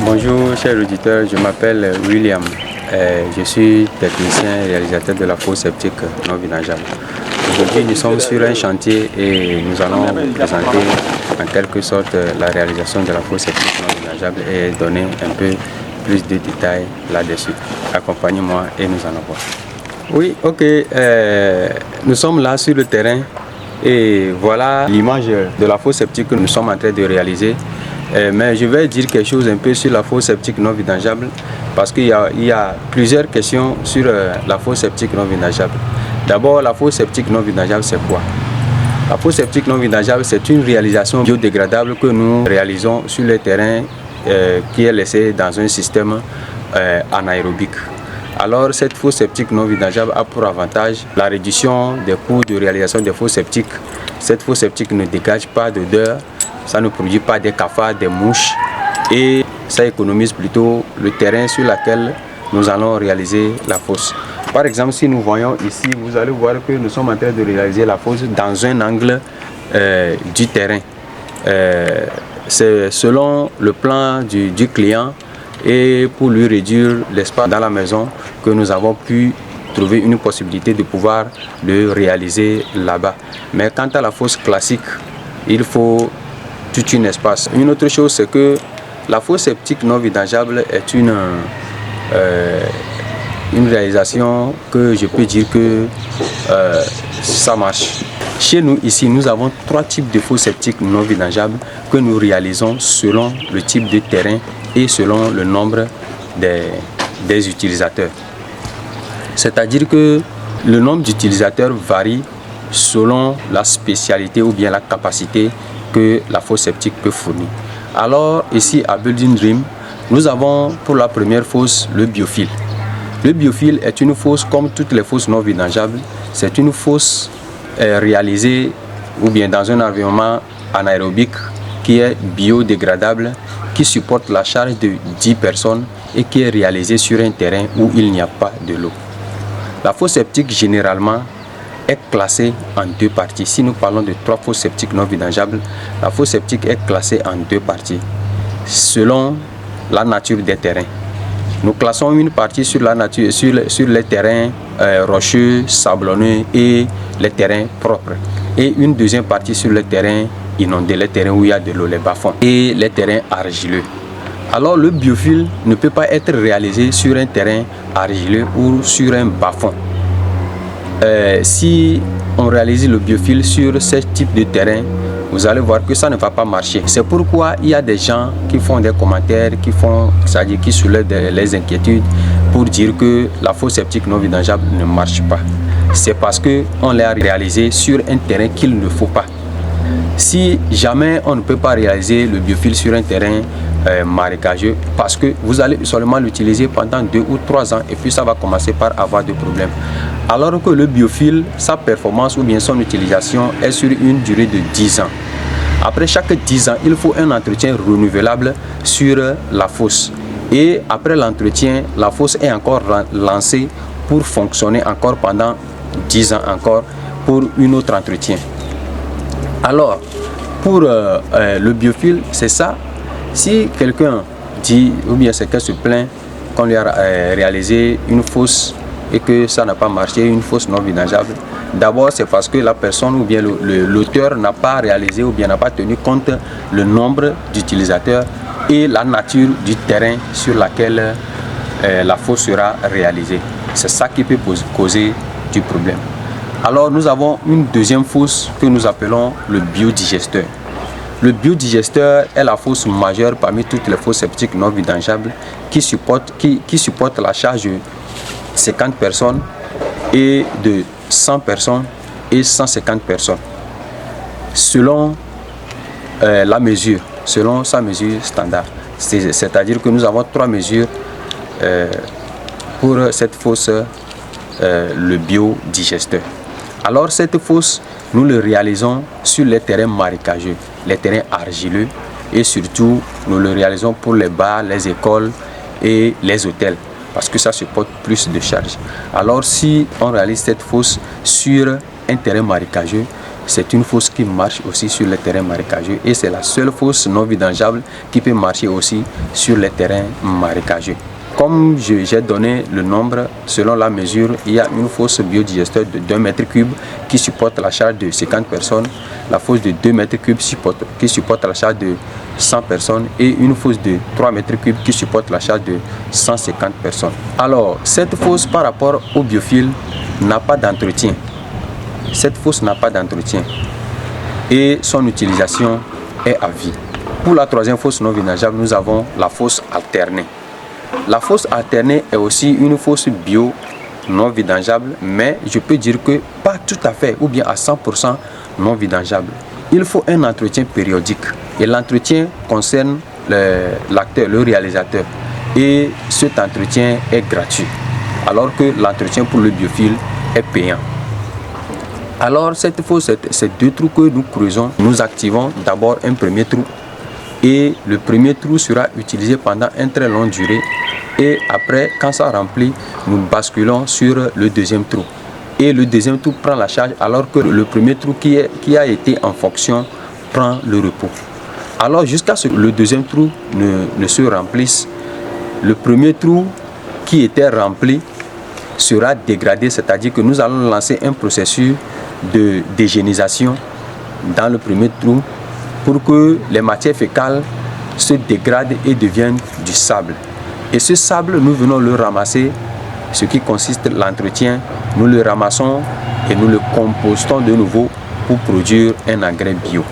Bonjour chers auditeurs, je m'appelle William. Je suis technicien et réalisateur de la fosse septique non vidangeable. Aujourd'hui nous sommes sur un chantier et nous allons vous présenter en quelque sorte la réalisation de la fosse septique non vidangeable et donner un peu plus de détails là-dessus. Accompagnez-moi et nous allons voir. Oui, ok, nous sommes là sur le terrain et voilà l'image de la fosse septique que nous sommes en train de réaliser. Mais je vais dire quelque chose un peu sur la fosse septique non vidangeable parce qu'il y a plusieurs questions sur la fosse septique non vidangeable. D'abord, la fosse septique non vidangeable, c'est quoi? La fosse septique non vidangeable, c'est une réalisation biodégradable que nous réalisons sur le terrain qui est laissé dans un système anaérobique. Alors, cette fosse septique non vidangeable a pour avantage la réduction des coûts de réalisation des fosses septiques. Cette fosse septique ne dégage pas d'odeur, ça ne produit pas des cafards, des mouches et ça économise plutôt le terrain sur lequel nous allons réaliser la fosse. Par exemple, si nous voyons ici, vous allez voir que nous sommes en train de réaliser la fosse dans un angle du terrain. C'est selon le plan du client et pour lui réduire l'espace dans la maison que nous avons pu trouver une possibilité de pouvoir le réaliser là-bas. Mais quant à la fosse classique, il faut tout un espace. Une autre chose, c'est que la fosse septique non vidangeable est une réalisation que je peux dire que ça marche. Chez nous, ici, nous avons 3 types de fosses septiques non vidangeables que nous réalisons selon le type de terrain et selon le nombre des utilisateurs. C'est-à-dire que le nombre d'utilisateurs varie selon la spécialité ou bien la capacité que la fosse septique peut fournir. Alors ici à Building Dream, nous avons pour la première fosse le biofil. Le biofil est une fosse comme toutes les fosses non vidangeables. C'est une fosse réalisée ou bien dans un environnement anaérobique qui est biodégradable, qui supporte la charge de 10 personnes et qui est réalisée sur un terrain où il n'y a pas de l'eau. La fosse septique généralement est classée en 2 parties. Si nous parlons de 3 fosses septiques non vidangeables, la fosse septique est classée en 2 parties selon la nature des terrains. Nous classons une partie sur la nature, sur les terrains rocheux, sablonneux et les terrains propres, et une deuxième partie sur les terrains inondés, les terrains où il y a de l'eau, les bas-fonds, et les terrains argileux. Alors le biofil ne peut pas être réalisé sur un terrain argileux ou sur un bas-fond. Si on réalise le biofil sur ce type de terrain, vous allez voir que ça ne va pas marcher. C'est pourquoi il y a des gens qui font des commentaires, qui soulèvent les inquiétudes pour dire que la fosse septique non vidangeable ne marche pas. C'est parce qu'on l'a réalisé sur un terrain qu'il ne faut pas. Si jamais on ne peut pas réaliser le biofil sur un terrain marécageux, parce que vous allez seulement l'utiliser pendant 2 ou 3 ans et puis ça va commencer par avoir des problèmes. Alors que le biofil, sa performance ou bien son utilisation est sur une durée de 10 ans. Après chaque 10 ans, il faut un entretien renouvelable sur la fosse. Et après l'entretien, la fosse est encore lancée pour fonctionner encore pendant 10 ans encore pour un autre entretien. Alors, pour le biofil, c'est ça. Si quelqu'un dit, ou bien c'est qu'elle se plaint qu'on lui a réalisé une fosse et que ça n'a pas marché, une fosse non vidangeable, d'abord c'est parce que la personne ou bien l'auteur n'a pas réalisé ou bien n'a pas tenu compte le nombre d'utilisateurs et la nature du terrain sur lequel la fosse sera réalisée. C'est ça qui peut causer du problème. Alors nous avons une deuxième fosse que nous appelons le biodigesteur. Le biodigesteur est la fosse majeure parmi toutes les fosses septiques non vidangeables qui supporte la charge de 50 personnes et de 100 personnes et 150 personnes selon la mesure, selon sa mesure standard. C'est-à-dire que nous avons 3 mesures pour cette fosse, le biodigesteur. Alors cette fosse, nous le réalisons sur les terrains marécageux, les terrains argileux et surtout nous le réalisons pour les bars, les écoles et les hôtels parce que ça supporte plus de charges. Alors si on réalise cette fosse sur un terrain marécageux, c'est une fosse qui marche aussi sur les terrains marécageux et c'est la seule fosse non vidangeable qui peut marcher aussi sur les terrains marécageux. Comme j'ai donné le nombre, selon la mesure, il y a une fosse biodigesteur de 2 mètres cubes qui supporte la charge de 50 personnes, la fosse de 2 mètres cubes qui supporte la charge de 100 personnes et une fosse de 3 mètres cubes qui supporte la charge de 150 personnes. Alors, cette fosse par rapport au biofil n'a pas d'entretien. Cette fosse n'a pas d'entretien et son utilisation est à vie. Pour la troisième fosse non vidangeable, nous avons la fosse alternée. La fosse alternée est aussi une fosse bio non vidangeable, mais je peux dire que pas tout à fait ou bien à 100% non vidangeable. Il faut un entretien périodique et l'entretien concerne l'acteur, le réalisateur et cet entretien est gratuit alors que l'entretien pour le biofil est payant. Alors cette fosse, ces 2 trous que nous creusons, nous activons d'abord un premier trou et le premier trou sera utilisé pendant une très longue durée et après quand ça remplit nous basculons sur le deuxième trou et le deuxième trou prend la charge alors que le premier trou qui a été en fonction prend le repos. Alors jusqu'à ce que le deuxième trou ne se remplisse, le premier trou qui était rempli sera dégradé, c'est-à-dire que nous allons lancer un processus de dégénisation dans le premier trou pour que les matières fécales se dégradent et deviennent du sable. Et ce sable, nous venons le ramasser, ce qui consiste l'entretien, nous le ramassons et nous le compostons de nouveau pour produire un engrais bio.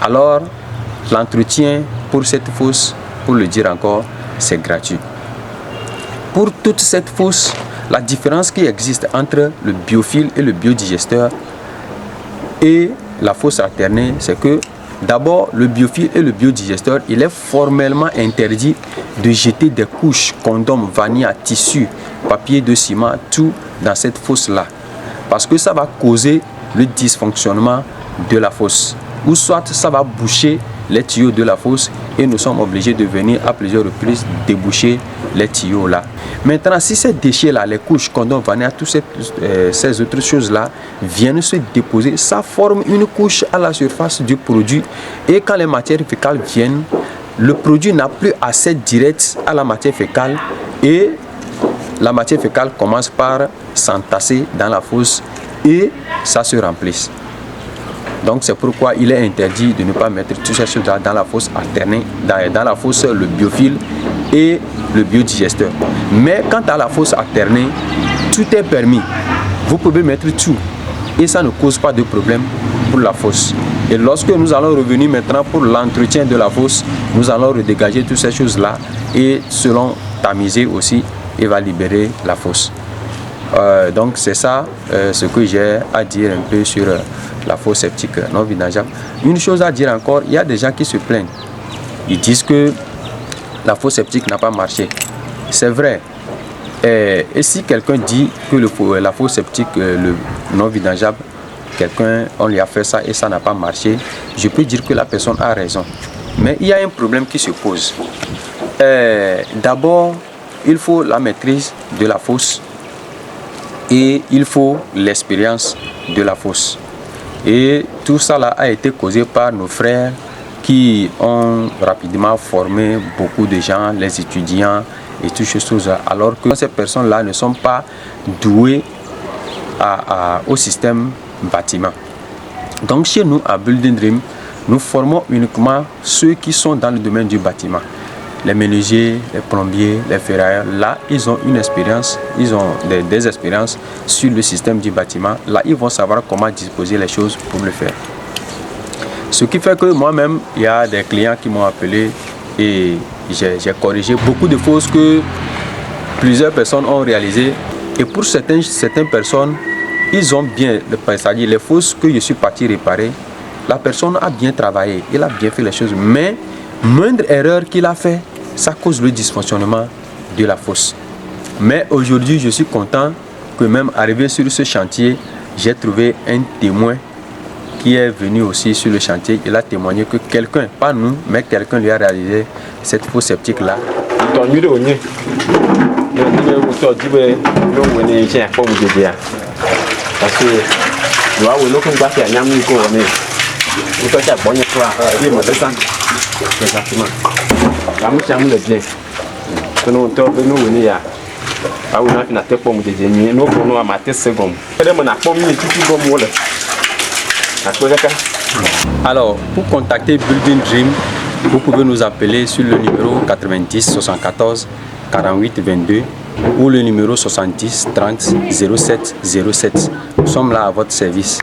Alors, l'entretien pour cette fosse, pour le dire encore, c'est gratuit. Pour toute cette fosse, la différence qui existe entre le biofil et le biodigesteur et la fosse alternée, c'est que d'abord, le biofil et le biodigesteur, il est formellement interdit de jeter des couches, condoms, vanilla, tissus, papier de ciment, tout dans cette fosse-là. Parce que ça va causer le dysfonctionnement de la fosse. Ou soit ça va boucher les tuyaux de la fosse et nous sommes obligés de venir à plusieurs reprises déboucher les tuyaux là. Maintenant, si ces déchets-là, les couches, condoms, vanilla, toutes ces autres choses-là viennent se déposer, ça forme une couche à la surface du produit et quand les matières fécales viennent, le produit n'a plus accès direct à la matière fécale et la matière fécale commence par s'entasser dans la fosse et ça se remplisse. Donc c'est pourquoi il est interdit de ne pas mettre toutes ces choses dans la fosse alternée, dans la fosse le biofil et le biodigesteur. Mais quant à la fosse alternée, tout est permis. Vous pouvez mettre tout et ça ne cause pas de problème pour la fosse. Et lorsque nous allons revenir maintenant pour l'entretien de la fosse, nous allons redégager toutes ces choses-là et selon tamiser aussi, il va libérer la fosse. Donc c'est ça ce que j'ai à dire un peu sur la fosse septique non vidangeable. Une chose à dire encore, il y a des gens qui se plaignent. Ils disent que la fosse septique n'a pas marché. C'est vrai. Et si quelqu'un dit que la fosse septique le non vidangeable, on lui a fait ça et ça n'a pas marché, je peux dire que la personne a raison. Mais il y a un problème qui se pose. D'abord, il faut la maîtrise de la fosse et il faut l'expérience de la fosse. Et tout ça là a été causé par nos frères qui ont rapidement formé beaucoup de gens, les étudiants et toutes ces choses, alors que ces personnes-là ne sont pas douées au système bâtiment. Donc chez nous, à Building Dream, nous formons uniquement ceux qui sont dans le domaine du bâtiment. Les menuisiers, les plombiers, les ferrailleurs, là, ils ont une expérience, ils ont des expériences sur le système du bâtiment. Là, ils vont savoir comment disposer les choses pour le faire. Ce qui fait que moi-même, il y a des clients qui m'ont appelé et j'ai corrigé beaucoup de fausses que plusieurs personnes ont réalisées. Et pour certaines personnes, ils ont bien, c'est-à-dire les fausses que je suis parti réparer, la personne a bien travaillé, il a bien fait les choses, mais moindre erreur qu'il a fait, ça cause le dysfonctionnement de la fosse. Mais aujourd'hui, je suis content que même arrivé sur ce chantier, j'ai trouvé un témoin qui est venu aussi sur le chantier. Il a témoigné que quelqu'un, pas nous, mais quelqu'un lui a réalisé cette fosse septique-là. Parce que doit où nous combat qui a nyam ni ko mais vous faites à bonne toi et me descend exactement la mouche le bien que nous venir ya ah oui na te pomme de génie nous pour nous à mater seconde et mon a pomme ni tout comme moi alors pour contacter Building Dream vous pouvez nous appeler sur le numéro 90 74 48 22 ou le numéro 70 30 07 07. Nous sommes là à votre service.